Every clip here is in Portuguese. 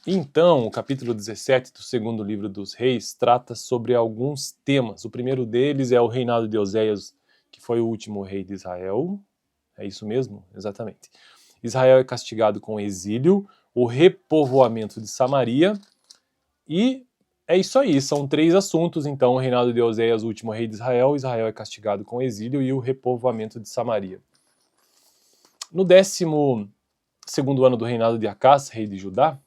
Então, o capítulo 17 do segundo livro dos Reis trata sobre alguns temas. O primeiro deles é o reinado de Oséias, que foi o último rei de Israel. É isso mesmo? Exatamente. Israel é castigado com exílio, o repovoamento de Samaria, e é isso aí, são 3 assuntos. Então, o reinado de Oséias, o último rei de Israel, Israel é castigado com exílio e o repovoamento de Samaria. No 12º ano do reinado de Acás, rei de Judá,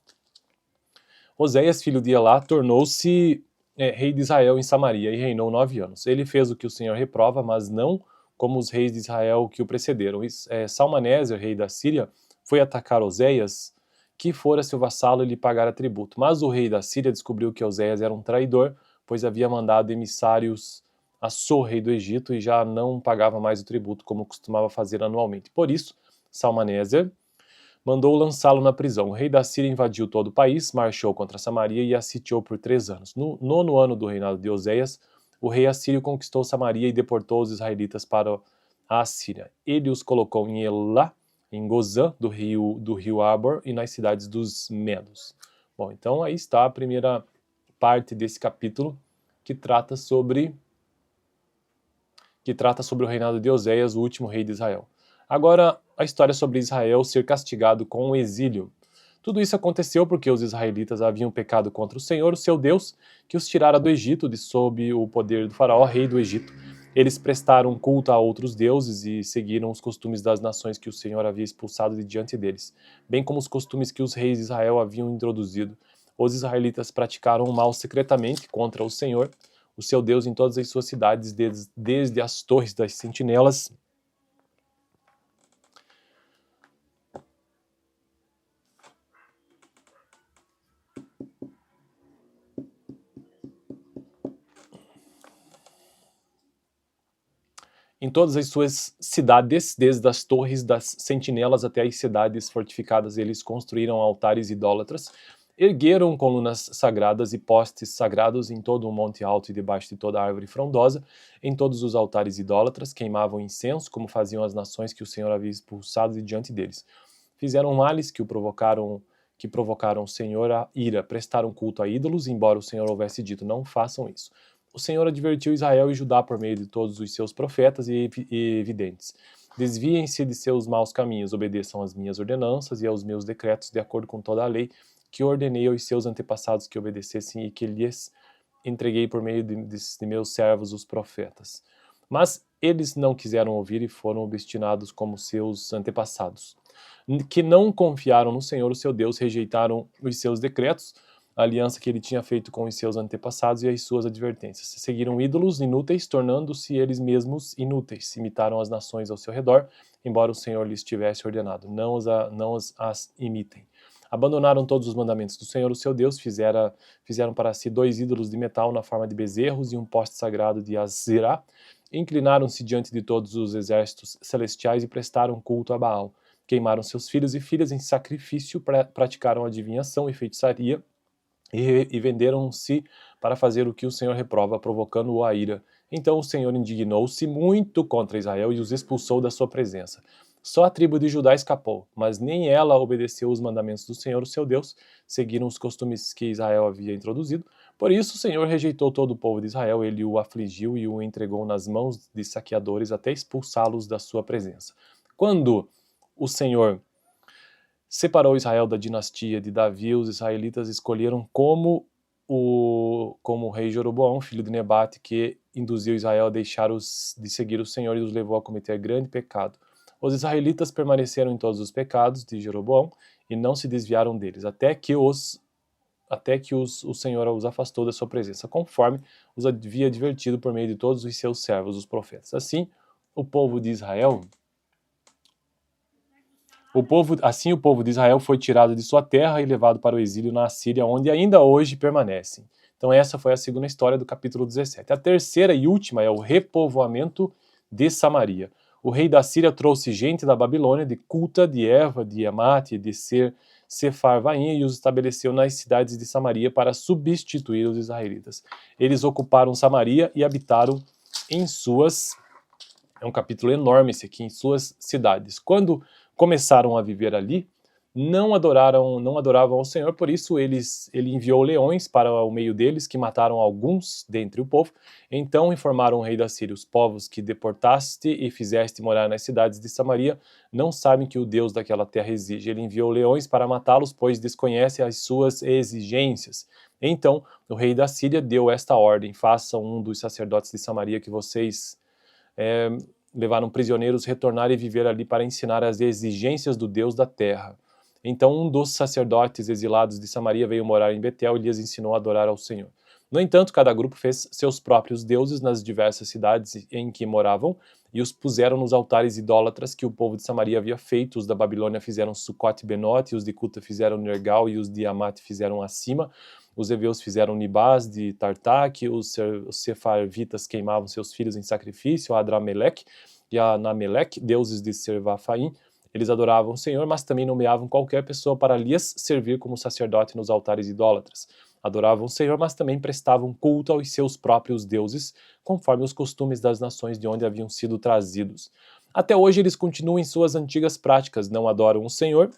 Oséias, filho de Elá, tornou-se rei de Israel em Samaria e reinou 9 anos. Ele fez o que o Senhor reprova, mas não como os reis de Israel que o precederam. Salmaneser, rei da Síria, foi atacar Oséias, que fora seu vassalo e lhe pagara tributo. Mas o rei da Síria descobriu que Oséias era um traidor, pois havia mandado emissários a So, rei do Egito, e já não pagava mais o tributo como costumava fazer anualmente. Por isso, Salmaneser mandou lançá-lo na prisão. O rei da Síria invadiu todo o país, marchou contra Samaria e a sitiou por 3 anos. No 9º ano do reinado de Oséias, o rei assírio conquistou Samaria e deportou os israelitas para a Assíria. Ele os colocou em Elá, em Gozã, do rio Abor, e nas cidades dos Medos. Bom, então aí está a primeira parte desse capítulo, que trata sobre o reinado de Oséias, o último rei de Israel. Agora, a história sobre Israel ser castigado com o exílio. Tudo isso aconteceu porque os israelitas haviam pecado contra o Senhor, o seu Deus, que os tirara do Egito, de sob o poder do faraó, rei do Egito. Eles prestaram culto a outros deuses e seguiram os costumes das nações que o Senhor havia expulsado de diante deles, bem como os costumes que os reis de Israel haviam introduzido. Os israelitas praticaram o mal secretamente contra o Senhor, o seu Deus, em todas as suas cidades, desde as torres das sentinelas em todas as suas cidades, desde as torres das sentinelas até as cidades fortificadas. Eles construíram altares idólatras, ergueram colunas sagradas e postes sagrados em todo o monte alto e debaixo de toda árvore frondosa. Em todos os altares idólatras queimavam incenso, como faziam as nações que o Senhor havia expulsado de diante deles. Fizeram males que provocaram o Senhor a ira, prestaram culto a ídolos, embora o Senhor houvesse dito: não façam isso. O Senhor advertiu Israel e Judá por meio de todos os seus profetas e videntes. Desviem-se de seus maus caminhos, obedeçam às minhas ordenanças e aos meus decretos, de acordo com toda a lei que ordenei aos seus antepassados que obedecessem e que lhes entreguei por meio de meus servos, os profetas. Mas eles não quiseram ouvir e foram obstinados como seus antepassados, que não confiaram no Senhor, o seu Deus, rejeitaram os seus decretos, a aliança que ele tinha feito com os seus antepassados e as suas advertências. Seguiram ídolos inúteis, tornando-se eles mesmos inúteis. Imitaram as nações ao seu redor, embora o Senhor lhes tivesse ordenado: não as imitem. Abandonaram todos os mandamentos do Senhor, o seu Deus, fizeram para si 2 ídolos de metal na forma de bezerros e um poste sagrado de Azerá. Inclinaram-se diante de todos os exércitos celestiais e prestaram culto a Baal. Queimaram seus filhos e filhas em sacrifício, praticaram adivinhação e feitiçaria, e venderam-se para fazer o que o Senhor reprova, provocando-o a ira. Então o Senhor indignou-se muito contra Israel e os expulsou da sua presença. Só a tribo de Judá escapou, mas nem ela obedeceu os mandamentos do Senhor, o seu Deus, seguiram os costumes que Israel havia introduzido. Por isso o Senhor rejeitou todo o povo de Israel, ele o afligiu e o entregou nas mãos de saqueadores até expulsá-los da sua presença. Quando o Senhor separou Israel da dinastia de Davi, os israelitas escolheram como o rei Jeroboão, filho de Nebate, que induziu Israel a deixar de seguir o Senhor e os levou a cometer grande pecado. Os israelitas permaneceram em todos os pecados de Jeroboão e não se desviaram deles, até que o Senhor os afastou da sua presença, conforme os havia advertido por meio de todos os seus servos, os profetas. Assim, o povo de Israel foi tirado de sua terra e levado para o exílio na Assíria, onde ainda hoje permanecem. Então essa foi a segunda história do capítulo 17. A terceira e última é o repovoamento de Samaria. O rei da Síria trouxe gente da Babilônia, de Culta, de Eva, de Amate, de Sefarvaim, e os estabeleceu nas cidades de Samaria para substituir os israelitas. Eles ocuparam Samaria e habitaram em suas... É um capítulo enorme esse aqui, em suas cidades. Quando começaram a viver ali, não adoravam ao Senhor, por isso ele enviou leões para o meio deles, que mataram alguns dentre o povo. Então informaram o rei da Síria: os povos que deportaste e fizeste morar nas cidades de Samaria não sabem que o Deus daquela terra exige. Ele enviou leões para matá-los, pois desconhece as suas exigências. Então o rei da Síria deu esta ordem: façam um dos sacerdotes de Samaria que vocês levaram prisioneiros retornar e viver ali para ensinar as exigências do Deus da terra. Então um dos sacerdotes exilados de Samaria veio morar em Betel e lhes ensinou a adorar ao Senhor. No entanto, cada grupo fez seus próprios deuses nas diversas cidades em que moravam e os puseram nos altares idólatras que o povo de Samaria havia feito. Os da Babilônia fizeram Sucote e Benote, os de Cuta fizeram Nergal e os de Amate fizeram Acima. Os heveus fizeram Nibás de Tartaque, os sefarvitas queimavam seus filhos em sacrifício a Adrameleque e a Anameleque, deuses de Servafaim. Eles adoravam o Senhor, mas também nomeavam qualquer pessoa para lhes servir como sacerdote nos altares idólatras. Adoravam o Senhor, mas também prestavam culto aos seus próprios deuses, conforme os costumes das nações de onde haviam sido trazidos. Até hoje eles continuam em suas antigas práticas, não adoram o Senhor,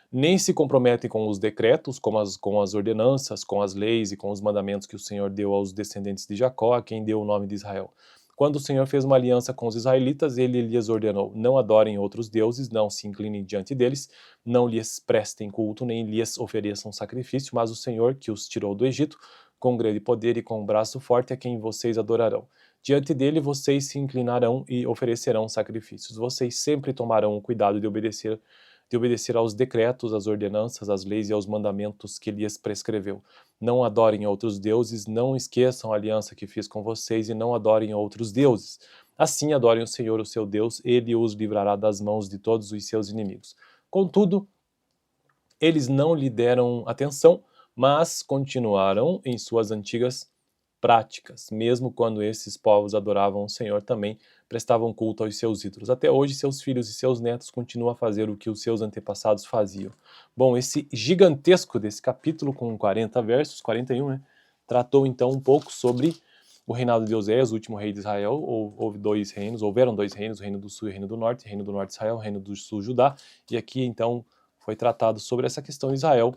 nem se comprometem com os decretos, com as ordenanças, com as leis e com os mandamentos que o Senhor deu aos descendentes de Jacó, a quem deu o nome de Israel. Quando o Senhor fez uma aliança com os israelitas, ele lhes ordenou: não adorem outros deuses, não se inclinem diante deles, não lhes prestem culto, nem lhes ofereçam sacrifício, mas o Senhor, que os tirou do Egito, com grande poder e com um braço forte, é quem vocês adorarão. Diante dele vocês se inclinarão e oferecerão sacrifícios. Vocês sempre tomarão o cuidado de obedecer aos decretos, às ordenanças, às leis e aos mandamentos que lhes prescreveu. Não adorem outros deuses, não esqueçam a aliança que fiz com vocês e não adorem outros deuses. Assim adorem o Senhor, o seu Deus, ele os livrará das mãos de todos os seus inimigos. Contudo, eles não lhe deram atenção, mas continuaram em suas antigas práticas. Mesmo quando esses povos adoravam o Senhor, também prestavam culto aos seus ídolos. Até hoje, seus filhos e seus netos continuam a fazer o que os seus antepassados faziam. Bom, esse gigantesco desse capítulo, com 40 versos, 41, né, tratou então um pouco sobre o reinado de Oséias, o último rei de Israel. Houveram dois reinos, o reino do sul e o reino do norte Israel, o reino do sul Judá, e aqui então foi tratado sobre essa questão de Israel,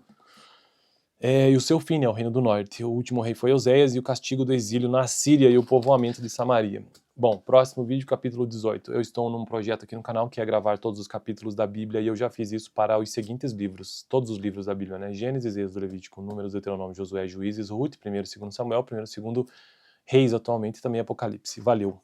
e o seu fim, né, o reino do norte. O último rei foi Oséias e o castigo do exílio na Síria e o povoamento de Samaria. Bom, próximo vídeo, capítulo 18. Eu estou num projeto aqui no canal que é gravar todos os capítulos da Bíblia e eu já fiz isso para os seguintes livros, todos os livros da Bíblia, né? Gênesis, Êxodo, Levítico, Números, Deuteronômio, Josué, Juízes, Ruth, 1º e 2º Samuel, 1º e 2º Reis atualmente e também Apocalipse. Valeu!